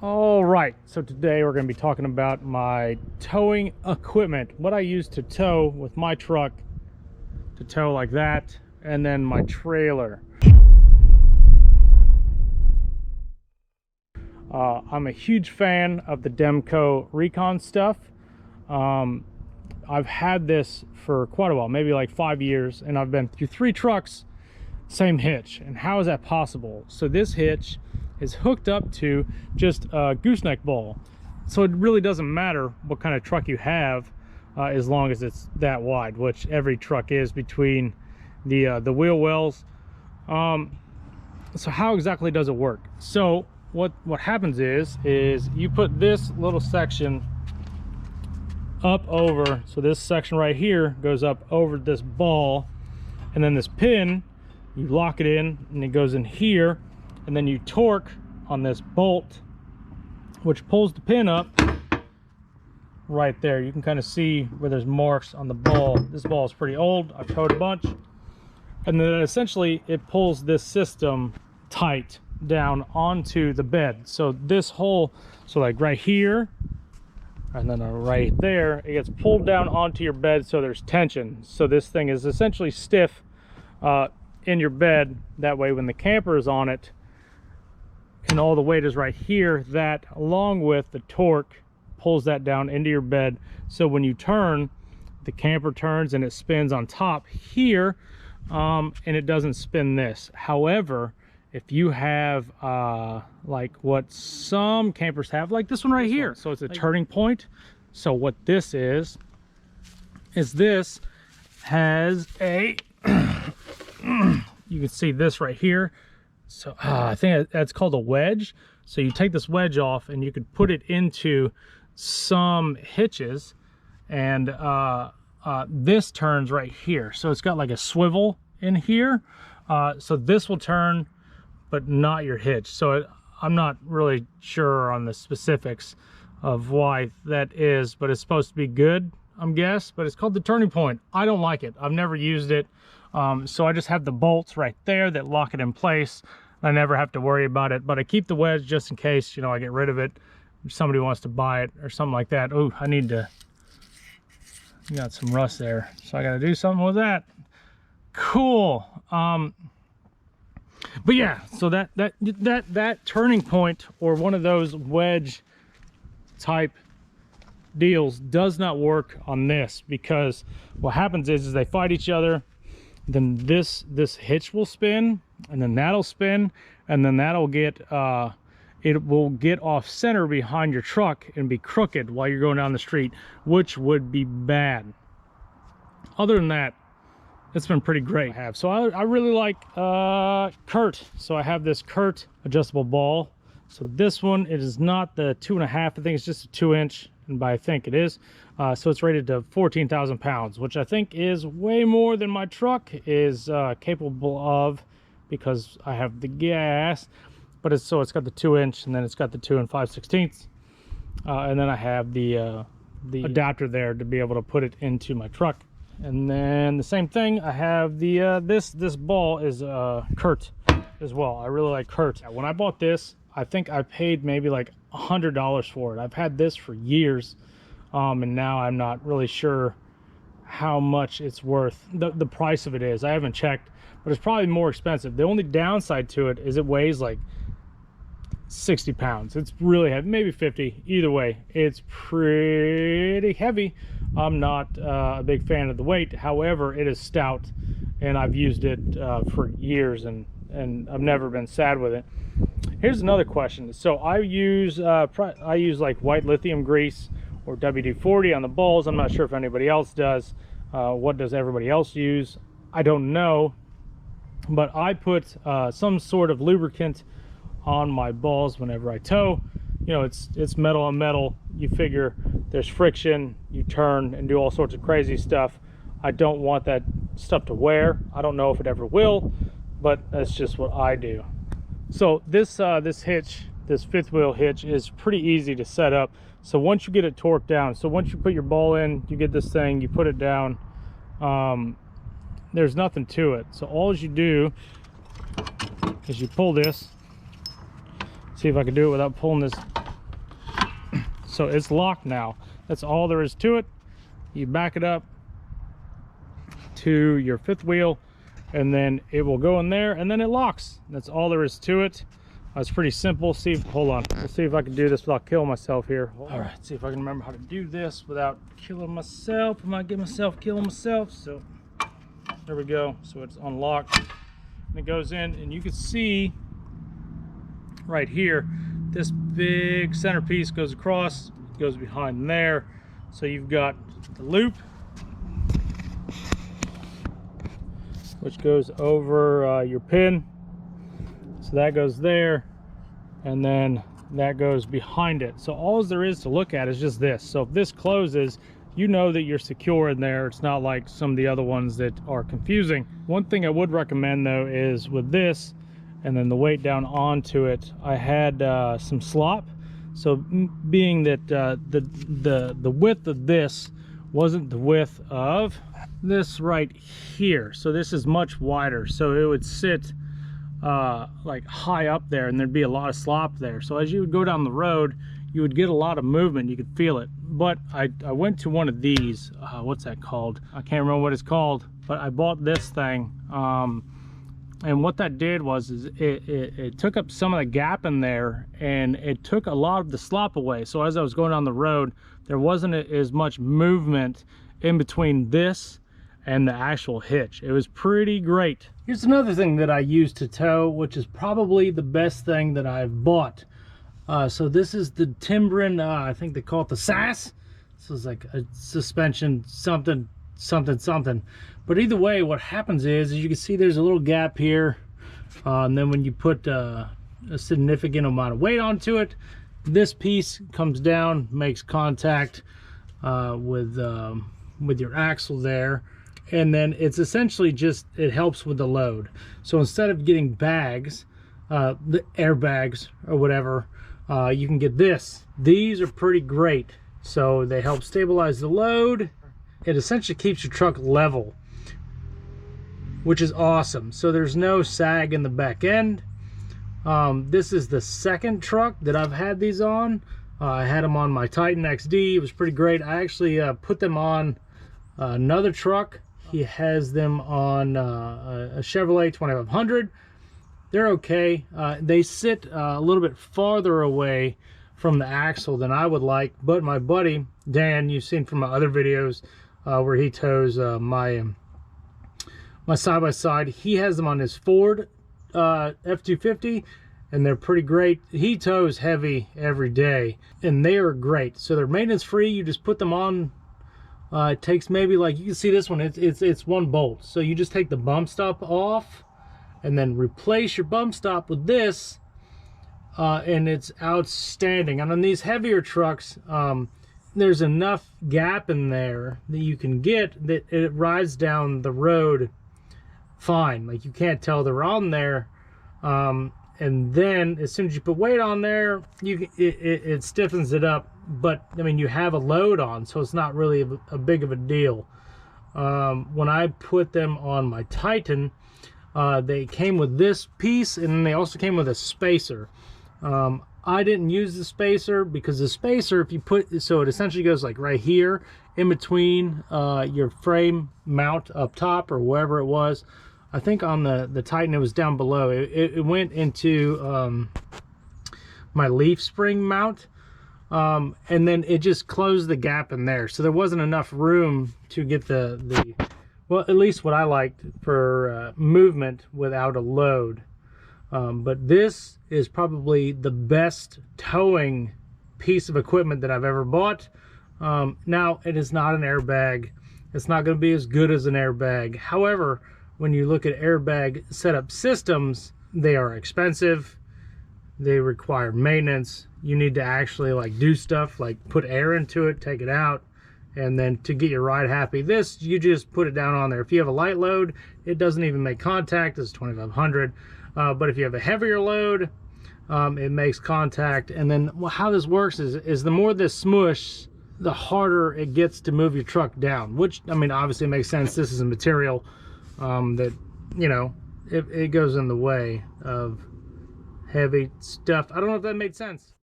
All right, so today we're going to be talking about my towing equipment, what I use to tow with my truck, to tow like that, and then my trailer. I'm a huge fan of the Demco Recon stuff. I've had this for quite a while, maybe like 5 years, and I've been through 3 trucks, same hitch. And how is that possible? So this hitch is hooked up to just a gooseneck ball, so it really doesn't matter what kind of truck you have, as long as it's that wide, which every truck is between the wheel wells. So how exactly does it work? So what happens is you put this little section up over, so this section right here goes up over this ball, and then this pin, you lock it in and it goes in here, and then you torque on this bolt, which pulls the pin up right there. You can kind of see where there's marks on the ball. This ball is pretty old, I've towed a bunch. And then essentially it pulls this system tight down onto the bed. So this hole, so like right here, and then right there, it gets pulled down onto your bed, so there's tension. So this thing is essentially stiff in your bed. That way when the camper is on it and all the weight is right here, that along with the torque pulls that down into your bed. So when you turn, the camper turns and it spins on top here, and it doesn't spin this. However, if you have like what some campers have, like this one right here, so it's a turning point. So what this is this has a you can see this right here. So I think that's called a wedge. So you take this wedge off and you could put it into some hitches, and this turns right here. So it's got like a swivel in here, so this will turn but not your hitch. So I'm not really sure on the specifics of why that is, but it's supposed to be good, I'm guess. But it's called the turning point. I don't like it. I've never used it. So I just have the bolts right there that lock it in place. I never have to worry about it, but I keep the wedge just in case, you know, I get rid of it, if somebody wants to buy it or something like that. Oh, I need to, got some rust there, so I got to do something with that. Cool. But yeah, so that turning point, or one of those wedge type deals, does not work on this, because what happens is they fight each other. Then this hitch will spin, and then that'll spin, and then that'll get it will get off center behind your truck and be crooked while you're going down the street, which would be bad. Other than that, it's been pretty great. So I really like Curt. So I have this Curt adjustable ball. So this one, it is not the 2.5, I think it's just a 2-inch, and by I think it is. So it's rated to 14,000 pounds, which I think is way more than my truck is capable of, because I have the gas. But it's got the 2-inch, and then it's got the 2 5/16, and then I have the adapter there to be able to put it into my truck. And then the same thing, I have the this ball is Curt as well. I really like Curt. When I bought this, I think I paid maybe like $100 for it. I've had this for years, and now I'm not really sure how much it's worth. The price of it is, I haven't checked, but it's probably more expensive. The only downside to it is it weighs like 60 pounds. It's really heavy, maybe 50. Either way, it's pretty heavy. I'm not a big fan of the weight. However, it is stout, and I've used it for years, and I've never been sad with it. Here's another question. So I use like white lithium grease or WD-40 on the balls. I'm not sure if anybody else does. What does everybody else use? I don't know, but I put some sort of lubricant on my balls whenever I tow. You know, it's metal on metal. You figure there's friction, you turn and do all sorts of crazy stuff. I don't want that stuff to wear. I don't know if it ever will, but that's just what I do. So this hitch, this 5th wheel hitch, is pretty easy to set up. So once you get it torqued down, so once you put your ball in, you get this thing, you put it down, there's nothing to it. So all you do is you pull this. See if I can do it without pulling this So it's locked now. That's all there is to it. You back it up to your fifth wheel, and then it will go in there, and then it locks. That's all there is to it. It's pretty simple. Hold on, we'll see if I can do this without killing myself here. All right, see if I can remember how to do this without killing myself. I might get myself killing myself. So there we go. So it's unlocked, and it goes in, and you can see right here, this big centerpiece goes across, goes behind there. So you've got the loop, which goes over your pin. So that goes there, and then that goes behind it. So all there is to look at is just this. So if this closes, you know that you're secure in there. It's not like some of the other ones that are confusing. One thing I would recommend though is with this, and then the weight down onto it, I had some slop. So being that the width of this wasn't the width of this right here, so this is much wider, so it would sit like high up there, and there'd be a lot of slop there. So as you would go down the road, you would get a lot of movement. You could feel it. But I went to one of these, what's that called? I can't remember what it's called, but I bought this thing, and what that did was it took up some of the gap in there, and it took a lot of the slop away. So as I was going down the road, there wasn't as much movement in between this and the actual hitch. It was pretty great. Here's another thing that I use to tow, which is probably the best thing that I've bought. So this is the Timbren, I think they call it the SES. This is like a suspension something. But either way, what happens is, as you can see, there's a little gap here. And then when you put a significant amount of weight onto it, this piece comes down, makes contact with your axle there. And then it's essentially just, it helps with the load. So instead of getting bags, the airbags or whatever, you can get this. These are pretty great. So they help stabilize the load. It essentially keeps your truck level, which is awesome. So there's no sag in the back end. This is the second truck that I've had these on. I had them on my Titan XD. It was pretty great. I actually put them on another truck. He has them on a Chevrolet 2500. They're okay. They sit a little bit farther away from the axle than I would like, but my buddy Dan, you've seen from my other videos where he tows my side-by-side, he has them on his Ford F-250, and they're pretty great. He tows heavy every day, and they are great. So they're maintenance free. You just put them on. It takes maybe, like, you can see this one, it's one bolt. So you just take the bump stop off and then replace your bump stop with this, and it's outstanding. And on these heavier trucks, there's enough gap in there that you can get that it rides down the road fine. Like, you can't tell they're on there. And then as soon as you put weight on there, it stiffens it up. But I mean, you have a load on, so it's not really a big of a deal. When I put them on my Titan, they came with this piece, and then they also came with a spacer. I didn't use the spacer because the spacer, if you put, so it essentially goes like right here in between your frame mount up top or wherever it was. I think on the Titan it was down below. It went into my leaf spring mount, and then it just closed the gap in there. So there wasn't enough room to get the well, at least what I liked for movement without a load. But this is probably the best towing piece of equipment that I've ever bought. Now, it is not an airbag. It's not going to be as good as an airbag. However, when you look at airbag setup systems, they are expensive. They require maintenance. You need to actually like do stuff like put air into it, take it out, and then to get your ride happy. This, you just put it down on there. If you have a light load, it doesn't even make contact. It's 2500. But if you have a heavier load, it makes contact. And then how this works is the more this smush, the harder it gets to move your truck down, which, I mean, obviously makes sense. This is a material that, you know, it goes in the way of heavy stuff. I don't know if that made sense.